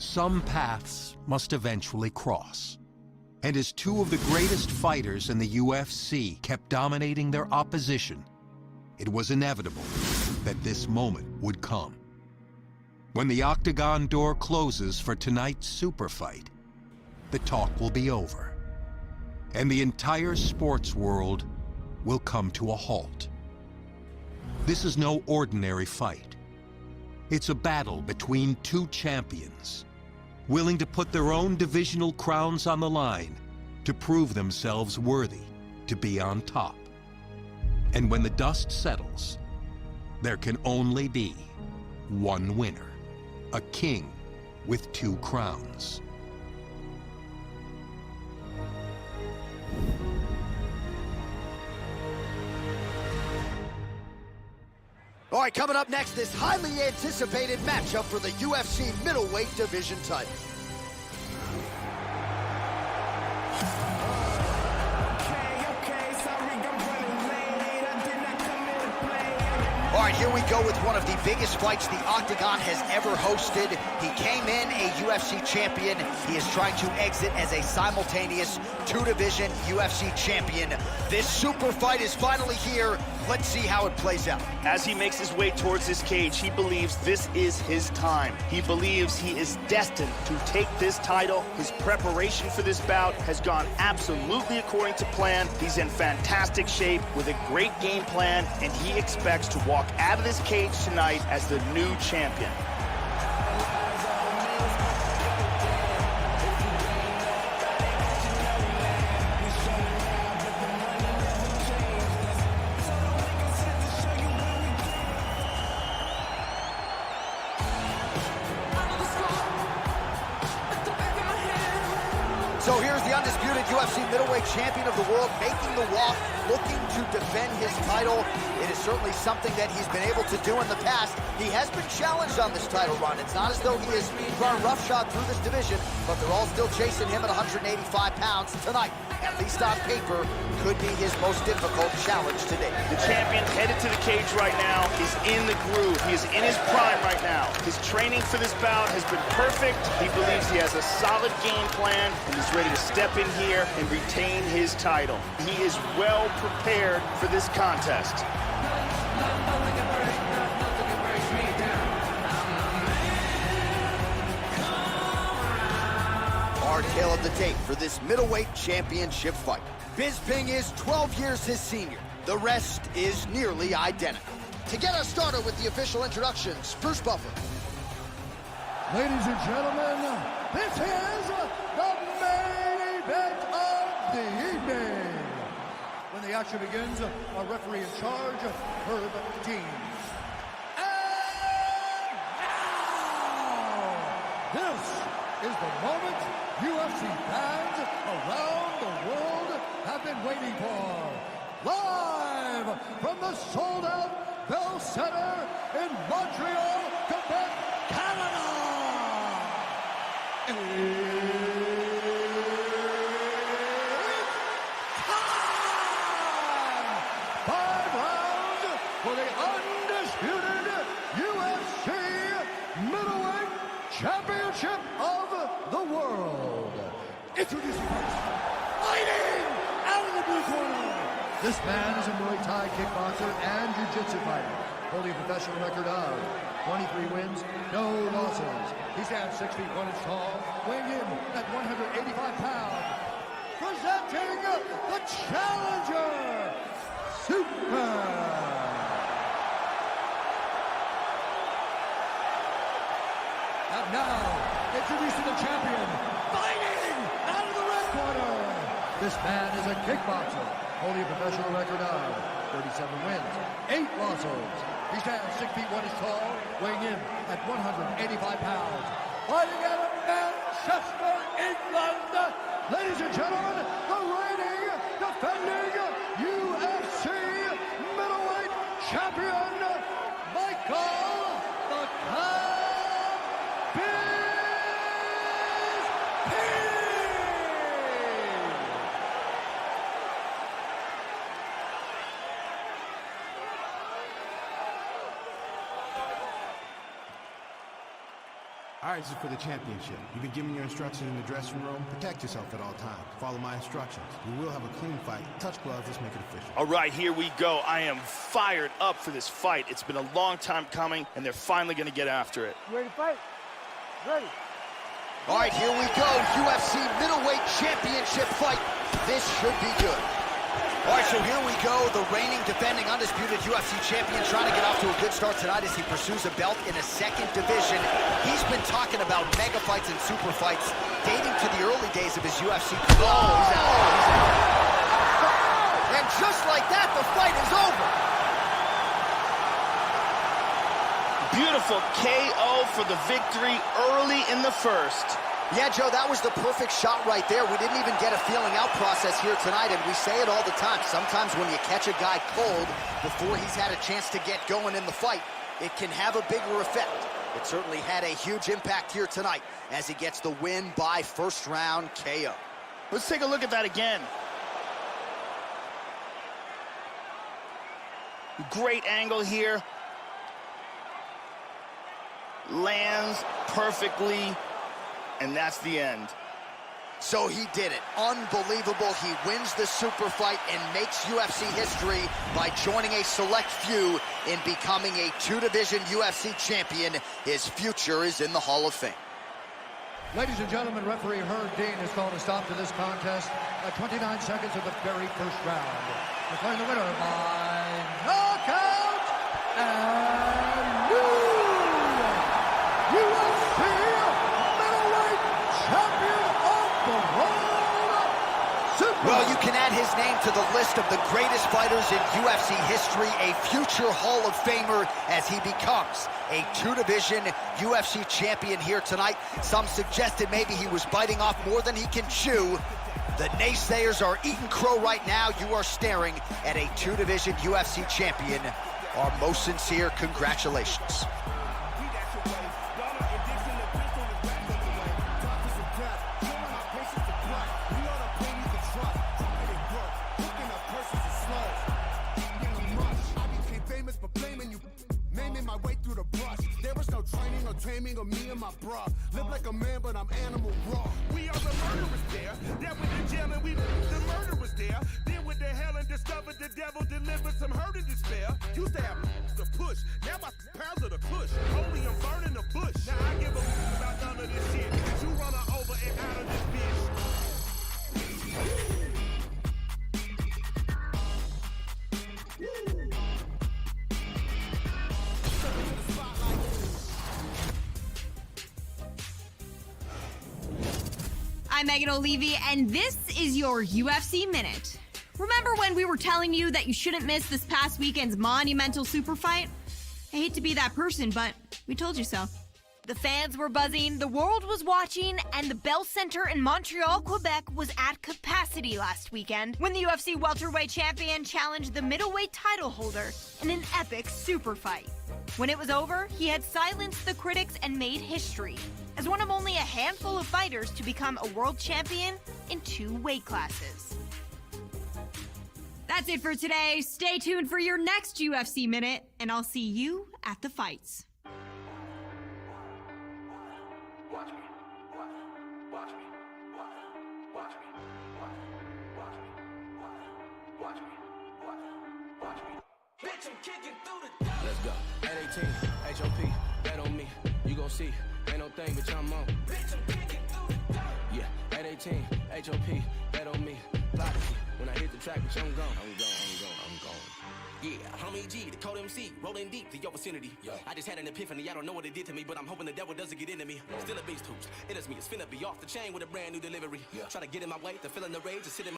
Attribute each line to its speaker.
Speaker 1: Some paths must eventually cross. And as two of the greatest fighters in the UFC kept dominating their opposition, it was inevitable that this moment would come. When the octagon door closes for tonight's super fight, the talk will be over, and the entire sports world will come to a halt. This is no ordinary fight. It's a battle between two champions, willing to put their own divisional crowns on the line to prove themselves worthy to be on top. And when the dust settles, there can only be one winner, a king with two crowns.
Speaker 2: All right, coming up next, this highly anticipated matchup for the UFC middleweight division title. All right, here we go with one of the biggest fights the Octagon has ever hosted. He came in a UFC champion. He is trying to exit as a simultaneous two-division UFC champion. This super fight is finally here. Let's see how it plays out.
Speaker 3: As he makes his way towards this cage, he believes this is his time. He believes he is destined to take this title. His preparation for this bout has gone absolutely according to plan. He's in fantastic shape with a great game plan, and he expects to walk out of this cage tonight as the new champion.
Speaker 2: So here's the undisputed UFC middleweight champion of the world making the walk, looking to defend his title. It is certainly something that he's been able to do in the past. He has been challenged on this title run. It's not as though he has run roughshod through this division, but they're all still chasing him at 185 pounds tonight. At least on paper, could be his most difficult challenge today.
Speaker 3: The champion headed to the cage right now is in the groove. He is in his prime right now. His training for this bout has been perfect. He believes he has a solid game plan, and he's ready to step in here and retain his title. He is well prepared for this contest.
Speaker 2: Our tale of the tape for this middleweight championship fight. Bisping is 12 years his senior. The rest is nearly identical. To get us started with the official introductions, Bruce Buffer.
Speaker 4: Ladies and gentlemen, this is the main event of the evening. When the action begins, our referee in charge, Herb Dean. And now, this is the moment UFC fans around the world have been waiting for. Live from the sold-out Bell Center in Montreal, Quebec, Canada. It's time! 5 rounds for the undisputed UFC middleweight championship of the world. Introducing first, fighting out of the blue corner. This man is a Muay Thai kickboxer and jiu-jitsu fighter, holding a professional record of 23 wins, no losses. He stands 6 feet 1 inch tall, weighing in at 185 pounds. Presenting the challenger, Super. And now, introducing the champion, fighting out of the red corner. This man is a kickboxer, holding a professional record of 37 wins, 8 losses. He stands 6 feet 1 inch tall, weighing in at 185 pounds. Fighting out of Manchester, England, ladies and gentlemen, the reigning, defending UFC middleweight champion, Michael the Cub Bisping.
Speaker 5: All right, this is for the championship. You've been given your instructions in the dressing room. Protect yourself at all times. Follow my instructions. We will have a clean fight. Touch gloves, let's make it official.
Speaker 3: All right, here we go. I am fired up for this fight. It's been a long time coming, and they're finally going to get after it.
Speaker 6: You ready to fight? Ready.
Speaker 2: All right, here we go. UFC middleweight championship fight. This should be good. All right, so here we go. The reigning, defending, undisputed UFC champion trying to get off to a good start tonight as he pursues a belt in a second division. He's been talking about mega fights and super fights dating to the early days of his UFC career. Oh, he's out. And just like that, the fight is over.
Speaker 3: Beautiful KO for the victory early in the first.
Speaker 2: Yeah, Joe, that was the perfect shot right there. We didn't even get a feeling out process here tonight, and we say it all the time. Sometimes when you catch a guy cold before he's had a chance to get going in the fight, it can have a bigger effect. It certainly had a huge impact here tonight as he gets the win by first round KO.
Speaker 3: Let's take a look at that again. Great angle here. Lands perfectly. And that's the end.
Speaker 2: So he did it. Unbelievable. He wins the super fight and makes UFC history by joining a select few in becoming a two-division UFC champion. His future is in the Hall of Fame.
Speaker 4: Ladies and gentlemen, referee Herb Dean has called a stop to this contest at 29 seconds of the very first round. Declaring the winner by knockout and new UFC champion of the world,
Speaker 2: Well, you can add his name to the list of the greatest fighters in UFC history, a future Hall of Famer as he becomes a two-division UFC champion here tonight. Some suggested maybe he was biting off more than he can chew. The naysayers are eating crow right now. You are staring at a two-division UFC champion. Our most sincere congratulations.
Speaker 7: Taming of me and my bra. Live like a man, but I'm animal raw. We are the murderers there. That with the jail and we the murderers there. Then with the hell and discovered the devil delivered some hurt and despair. Used to have the push. Now my pounds of the push. Holy, I'm burning the bush. Now I give a about none of this shit. You run her over and out of this bitch.
Speaker 8: I'm Megan O'Leary, and this is your UFC Minute. Remember when we were telling you that you shouldn't miss this past weekend's monumental super fight? I hate to be that person, but we told you so. The fans were buzzing, the world was watching, and the Bell Center in Montreal, Quebec was at capacity last weekend when the UFC welterweight champion challenged the middleweight title holder in an epic super fight. When it was over, he had silenced the critics and made history as one of only a handful of fighters to become a world champion in 2 weight classes. That's it for today. Stay tuned for your next UFC Minute, and I'll see you at the fights.
Speaker 7: Watch me, watch me, watch me, watch me, watch me, watch me, watch me. Bitch, I'm kicking through the door. Let's go. At 18, H.O.P. Bet on me. You gon' see. Ain't no thing, bitch, I'm on. Bitch, I'm kicking through the door. Yeah. At 18, H.O.P. Bet on me. Prophecy. When I hit the track, bitch, I'm gone. I'm gone. Yeah, homie G, the code MC, rolling deep to your vicinity. Yeah. I just had an epiphany, I don't know what it did to me, but I'm hoping the devil doesn't get into me. Still a beast hoops, it is me, it's finna be off the chain with a brand new delivery. Yeah. Try to get in my way, the feeling the rage, is sitting